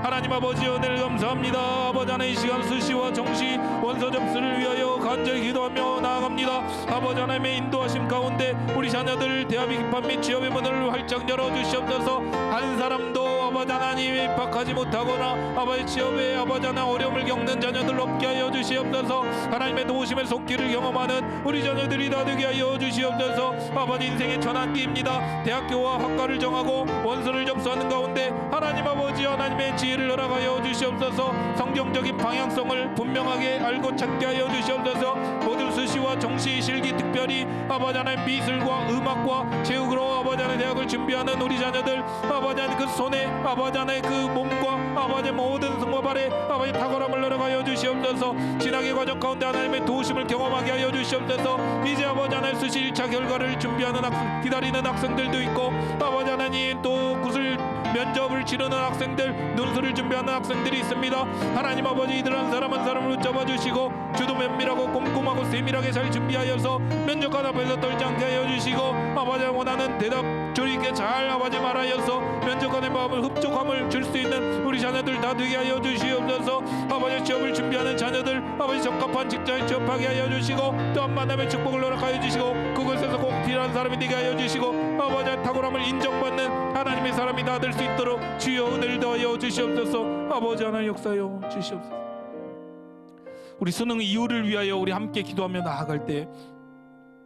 하나님 아버지 은혜를 감사합니다. 아버지 하나님 이 시간 수시와 정시 원서 접수를 위하여 간절히 기도하며 나아갑니다. 아버지 하나님의 인도하심 가운데 우리 자녀들 대학의 기판 및 취업의 문을 활짝 열어주시옵소서. 한 사람도 아버지 하나님 입학하지 못하거나 아버지 취업에 아버지 하나님 어려움을 겪는 자녀들 없게 하여 주시옵소서. 하나님의 도우심의 손길을 경험하는 우리 자녀들이 다 되게 하여 주시옵소서. 아버지 인생의 전환기입니다. 대학교와 학과를 정하고 원서를 접수하는 가운데 하나님 아버지 하나님의 지혜를 허락하여 주시옵소서. 성경적인 방향성을 분명하게 알고 찾게 하여 주시옵소서. 모든 수시와 정시 실기 특별히 아버지 하나님 미술과 음악과 체육으로 아버지 하나님 대학을 준비하는 우리 자녀들 아버지 하나님 그 손에 아버지 하나님 그 몸과 아버지 모든 성과 발에 아버지 탁월함을 허락하여 주시옵소서. 진학의 과정 가운데 하나님의 도우심을 경험하게 하여 주시옵소서. 이제 아버지 하나님 수시 1차 결과를 준비하는 기다리는 학생들도 있고 아버지 하나님 또 구술 면접을 치르는 학생들, 논술을 준비하는 학생들이 있습니다. 하나님 아버지 이들 한 사람 한 사람을 붙잡아 주시고 주도 면밀하고 꼼꼼하고 세밀하게 잘 준비하여서 면접관 앞에서 떨지 않게 하여 주시고 아버지 원하는 대답 조리 있게 잘 아버지 말하여서 면접관의 마음을 흡족함을 줄 수 있는 우리 자녀들 다 되게 하여 주시옵소서. 아버지 취업을 준비하는 자녀들 아버지 적합한 직장에 취업하게 하여 주시고 또한 만남의 축복을 허락하여 주시고 그곳에서 꼭 필요한 사람이 되게 하여 주시고 아버지 탁월함을 인정받는 하나님의 사람이 다 될 수 있도록 주여 은혜를 더하여 주시옵소서. 아버지 하나님 역사여 주시옵소서. 우리 수능 이후를 위하여 우리 함께 기도하며 나아갈 때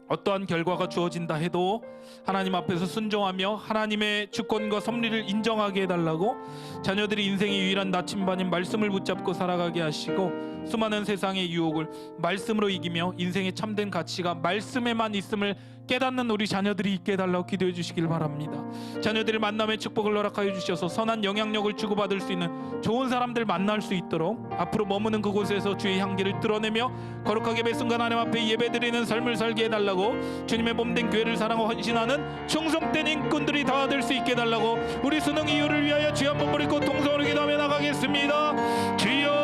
어떠한 결과가 주어진다 해도 하나님 앞에서 순종하며 하나님의 주권과 섭리를 인정하게 해달라고, 자녀들이 인생의 유일한 나침반인 말씀을 붙잡고 살아가게 하시고 수많은 세상의 유혹을 말씀으로 이기며 인생의 참된 가치가 말씀에만 있음을 깨닫는 우리 자녀들이 있게 해달라고 기도해 주시길 바랍니다. 자녀들의 만남의 축복을 허락하여 주셔서 선한 영향력을 주고받을 수 있는 좋은 사람들 만날 수 있도록 앞으로 머무는 그곳에서 주의 향기를 드러내며 거룩하게 매 순간 하나님 앞에 예배드리는 삶을 살게 해달라고, 주님의 몸된 교회를 사랑하고 헌신하는 충성된 인꾼들이 다 될 수 있게 해달라고 우리 수능 이후를 위하여 주여 한번 부르고 통성으로 기도하며 나가겠습니다. 주여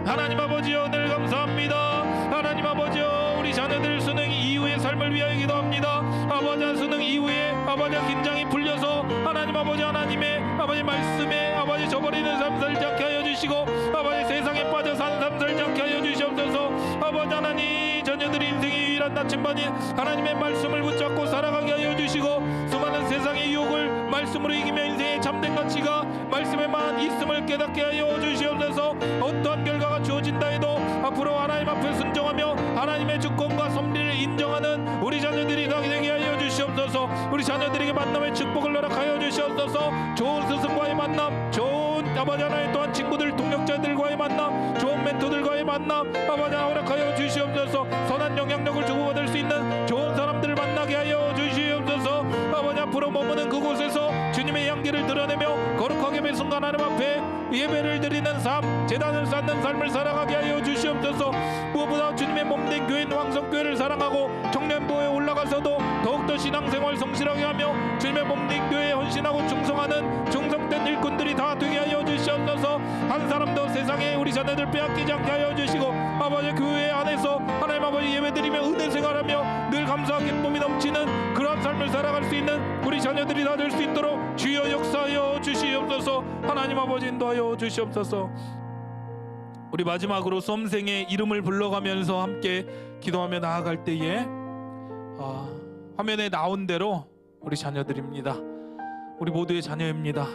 하나님 아버지여 은혜를 감사합니다. 하나님 아버지여 우리 자녀들 수능 이후의 삶을 위하여 기도합니다. 아버지 수능 이후에 아버지 긴장이 풀려서 하나님 아버지 하나님의 아버지 말씀에 아버지 저버리는 삶 살지 않게 하여 주시고 아버지 세상에 빠져 사는 삶 살지 않게 하여 주시옵소서. 아버지 하나님 자녀들이 인생의 유일한 나침반인 하나님의 말씀을 붙잡고 살아가게 하여 주시고 수많은 세상의 유혹을 말씀으로 이기며 인생의 참된 가치가 말씀에만 있음을 깨닫게 하여 주시옵소서. 어떠한 결과가 주어진다 해도 앞으로 하나님 앞에 순종하며 하나님의 주권과 섭리를 인정하는 우리 자녀들이 되게 하여 주시옵소서. 우리 자녀들에게 만남의 축복을 허락하여 주시옵소서. 좋은 스승과의 만남, 좋은 아버지 하나님 또한 친구들 동력자들과의 만남, 좋은 멘토들과의 만남 아버지 허락하여 주시옵소서. 선한 영향력을 주고받을 수 있는 좋은 사람들을 만나게 하여 주시옵소서. 아버지 앞으로 머무는 그곳에서 주님의 향기를 드러내며 거룩하게 매 순간 하나님 앞에 예배를 드리는 삶, 제단을 쌓는 삶을 살아가게 하여 주시옵소서. 무엇보다 주님의 몸된 교인 왕성교회를 사랑하고 청년부에 올라가서도 더욱더 신앙생활 성실하게 하며 주님의 몸된 교회에 헌신하고 충성하는 충성된 일꾼들이 다 되게 하여 주시옵소서. 한 사람도 세상에 우리 자녀들 빼앗기지 않게 하여 주시고 아버지 교회 안에서 하나님 아버지 예배드리며 은혜 생활하며 늘 감사와 기쁨이 넘치는 그러한 삶을 살아갈 수 있는 우리 자녀들이 다 될 수 있도록 주여 역사하여 주시옵소서. 하나님 아버지 인도하여 주시옵소서. 우리 마지막으로 수험생의 이름을 불러가면서 함께 기도하며 나아갈 때에 화면에 나온 대로 우리 자녀들입니다. 우리 모두의 자녀입니다.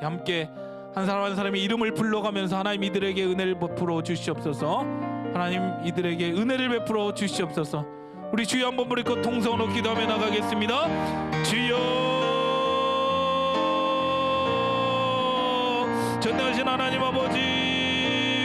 함께 한 사람 한 사람의 이름을 불러가면서 하나님 이들에게 은혜를 베풀어 주시옵소서. 하나님 이들에게 은혜를 베풀어 주시옵소서. 우리 주여 한번 부르고 통성으로 기도하며 나가겠습니다. 주여 전능하신 하나님 아버지,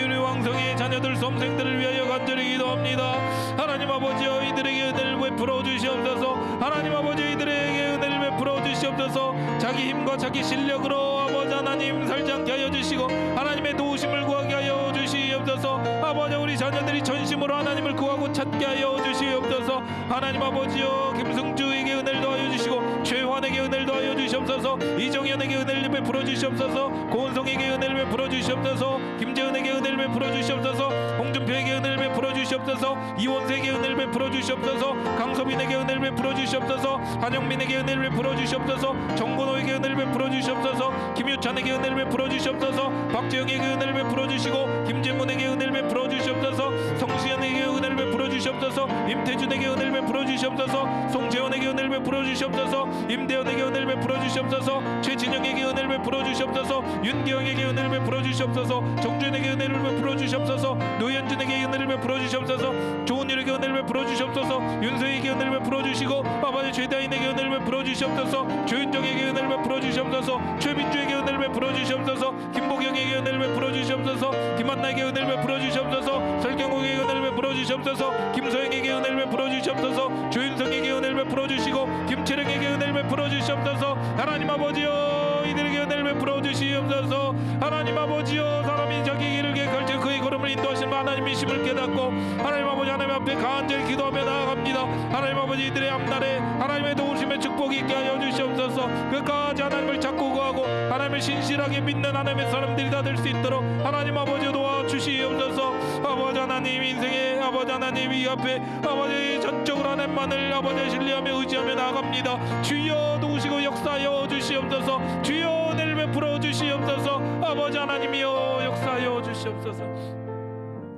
우리 공성의 자녀들 수험생들을 위하여 간절히 기도합니다. 하나님 아버지여 이들에게 은혜를 베풀어 주시옵소서. 하나님 아버지 이들에게 은혜를 베풀어 주시옵소서. 자기 힘과 자기 실력으로 아버지 하나님 살지 않게 하여 주시고 하나님의 도우심을 구하게 하여 주시옵소서. 아버지 우리 자녀들이 전심으로 하나님을 구하고 찾게 하여 주시옵소서. 하나님 아버지여 김승주에게 은혜를 더하여 주시고 최환에게 은혜를 더하여 주시옵소서. 이정현에게 은혜를 베풀어 주시옵소서. 고은성에게 은혜를 베풀어 주시옵소서. 김재은에게 은혜를 베풀어 주시옵소서. 홍준표에게 은혜를 베풀어 주시옵소서. 이원세에게 은혜를 베풀어 주시옵소서. 강서빈에게 은혜를 베풀어 주시옵소서. 한영민에게 은혜를 베풀어 주시옵소서. 정건호에게 은혜를 베풀어 주시옵소서. 김유찬에게 은혜를 베풀어 주시옵소서. 박재영에게 은혜를 베풀어 주시고 김재문에게 은혜를 베풀어 주시옵소서. 성시현에게 은혜를 베풀어 주시옵소서. 임태준에게 은혜를 베풀어 주시옵소서. 송재원에게 은혜를 베풀어 주시옵소서. 임대현에게 은혜를 베풀어 주시옵소서. 최진영에게 은혜를 베풀어 주시옵소서. 윤기영에게 은혜를 베풀어 주시옵소서. 정준에게 은혜를 베풀어 주시옵소서. 노현준에게 은혜를 베풀어 주시옵소서. 조은율에게 은혜를 베풀어 주시옵소서. 윤서에게 은혜를 베풀어 주시고 아버지 최다인에게 은혜를 베풀어 주시옵소서. 조윤정에게 은혜를 베풀어 주시옵소서. 최민주에게 은혜를 베풀어 주시옵소서. 김보경에게 은혜를 베풀어 주시옵소서. 김한나에게 은혜를 베풀어 주시옵소서. 설경욱에게 은혜를 베풀어 주시옵소서. 김소영에게 은혜를 베풀어 주시옵소서. 조윤성에게 은혜를 베풀어 주시고 김채령에게 은혜를 베풀어 주시옵소서. 하나님 아버지여 이들에게 은혜를 베풀어 주시옵소서. 하나님 아버지여 사람이 자기 길을 계획할 때 그의 걸음을 인도하시는 하나님이심을 깨닫고 하나님 아버지 하나님 앞에 간절히 기도하며 나아갑니다. 하나님 아버지 이들의 앞날에 하나님의 도우심의 축복이 있게 하여 주시옵소서. 끝까지 하나님을 찾고 구하고 하나님을 신실하게 믿는 하나님의 사람들이 다 될 수 있도록 하나님 아버지 도와주시옵소서. 아버지 하나님 인생의 아버지 하나님 이 앞에 아버지 전적으로 하나님만을 아버지 신뢰하며 의지하며 나아갑니다. 주여 도우시고 역사하여 주시옵소서. 주여 은혜를 베풀어 주시옵소서. 아버지 하나님이여 역사하여 주시옵소서.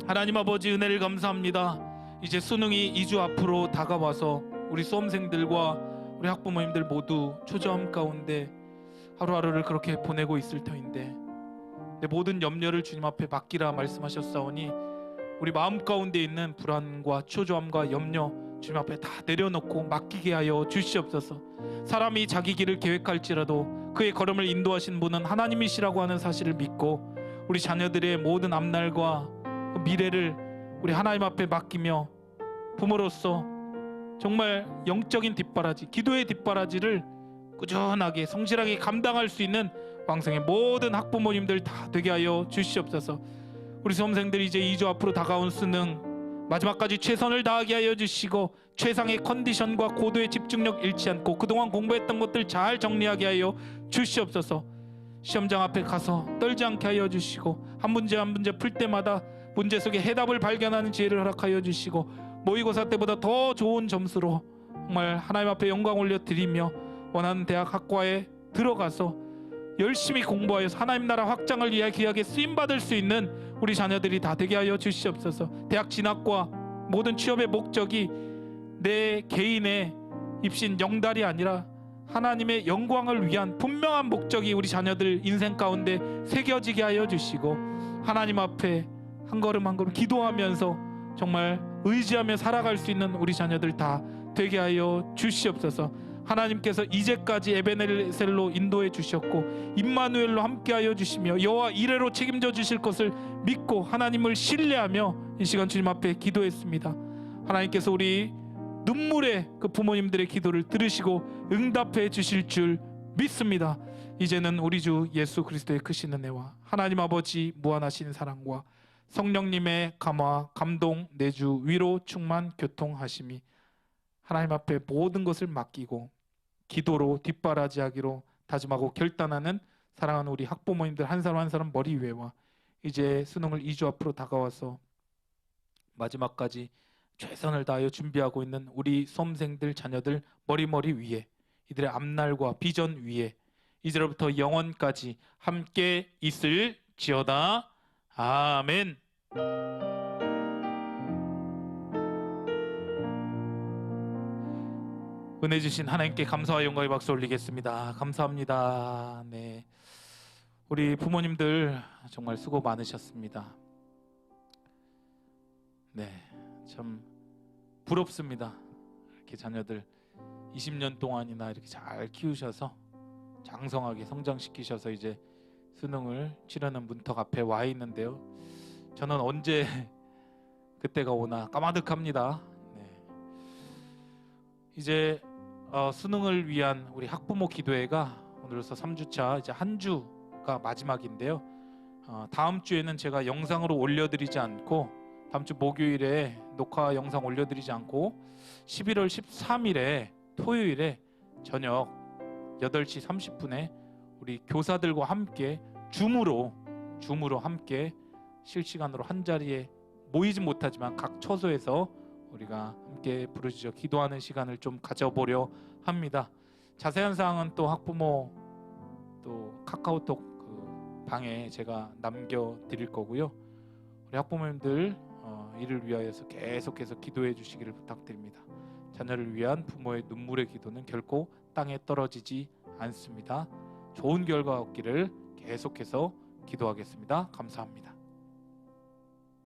하나님 아버지 은혜를 감사합니다. 이제 수능이 2주 앞으로 다가와서 우리 수험생들과 우리 학부모님들 모두 초조함 가운데 하루하루를 그렇게 보내고 있을 터인데 내 모든 염려를 주님 앞에 맡기라 말씀하셨사오니 우리 마음 가운데 있는 불안과 초조함과 염려 주님 앞에 다 내려놓고 맡기게 하여 주시옵소서. 사람이 자기 길을 계획할지라도 그의 걸음을 인도하신 분은 하나님이시라고 하는 사실을 믿고 우리 자녀들의 모든 앞날과 미래를 우리 하나님 앞에 맡기며 부모로서 정말 영적인 뒷바라지, 기도의 뒷바라지를 꾸준하게 성실하게 감당할 수 있는 왕성의 모든 학부모님들 다 되게 하여 주시옵소서. 우리 수험생들이 이제 2주 앞으로 다가온 수능 마지막까지 최선을 다하게 하여 주시고 최상의 컨디션과 고도의 집중력 잃지 않고 그동안 공부했던 것들 잘 정리하게 하여 주시옵소서. 시험장 앞에 가서 떨지 않게 하여 주시고 한 문제 한 문제 풀 때마다 문제 속에 해답을 발견하는 지혜를 허락하여 주시고 모의고사 때보다 더 좋은 점수로 정말 하나님 앞에 영광 올려드리며 원하는 대학 학과에 들어가서 열심히 공부하여서 하나님 나라 확장을 위하여 귀하게 쓰임받을 수 있는 우리 자녀들이 다 되게 하여 주시옵소서. 대학 진학과 모든 취업의 목적이 내 개인의 입신 영달이 아니라 하나님의 영광을 위한 분명한 목적이 우리 자녀들 인생 가운데 새겨지게 하여 주시고 하나님 앞에 한 걸음 한 걸음 기도하면서 정말 의지하며 살아갈 수 있는 우리 자녀들 다 되게 하여 주시옵소서. 하나님께서 이제까지 에베네셀로 인도해 주셨고 임마누엘로 함께하여 주시며 여호와 이레로 책임져 주실 것을 믿고 하나님을 신뢰하며 이 시간 주님 앞에 기도했습니다. 하나님께서 우리 눈물의 그 부모님들의 기도를 들으시고 응답해 주실 줄 믿습니다. 이제는 우리 주 예수 그리스도의 크신 은혜와 하나님 아버지 무한하신 사랑과 성령님의 감화, 감동, 내주, 위로, 충만, 교통하심이 하나님 앞에 모든 것을 맡기고 기도로 뒷바라지하기로 다짐하고 결단하는 사랑하는 우리 학부모님들 한 사람 한 사람 머리 위에와 이제 수능을 2주 앞으로 다가와서 마지막까지 최선을 다하여 준비하고 있는 우리 수험생들 자녀들 머리 위에 이들의 앞날과 비전 위에 이제로부터 영원까지 함께 있을지어다. 아멘. 은혜 주신 하나님께 감사와 영광의 박수 올리겠습니다. 감사합니다. 네, 우리 부모님들 정말 수고 많으셨습니다. 네, 참 부럽습니다. 이렇게 자녀들 20년 동안이나 이렇게 잘 키우셔서 장성하게 성장시키셔서 이제 수능을 치르는 문턱 앞에 와 있는데요. 저는 언제 그때가 오나 까마득합니다. 네. 이제 수능을 위한 우리 학부모 기도회가 오늘로서 3주차 이제 한 주가 마지막인데요. 다음 주에는 제가 영상으로 올려드리지 않고, 다음 주 목요일에 녹화 영상 올려드리지 않고 11월 13일에 토요일에 저녁 8시 30분에 우리 교사들과 함께 줌으로 함께 실시간으로 한 자리에 모이진 못하지만 각 처소에서 우리가 함께 부르짖어 기도하는 시간을 좀 가져보려 합니다. 자세한 사항은 또 학부모 또 카카오톡 그 방에 제가 남겨드릴 거고요. 우리 학부모님들 이를 위하여서 계속해서 기도해 주시기를 부탁드립니다. 자녀를 위한 부모의 눈물의 기도는 결코 땅에 떨어지지 않습니다. 좋은 결과 얻기를 계속해서 기도하겠습니다. 감사합니다.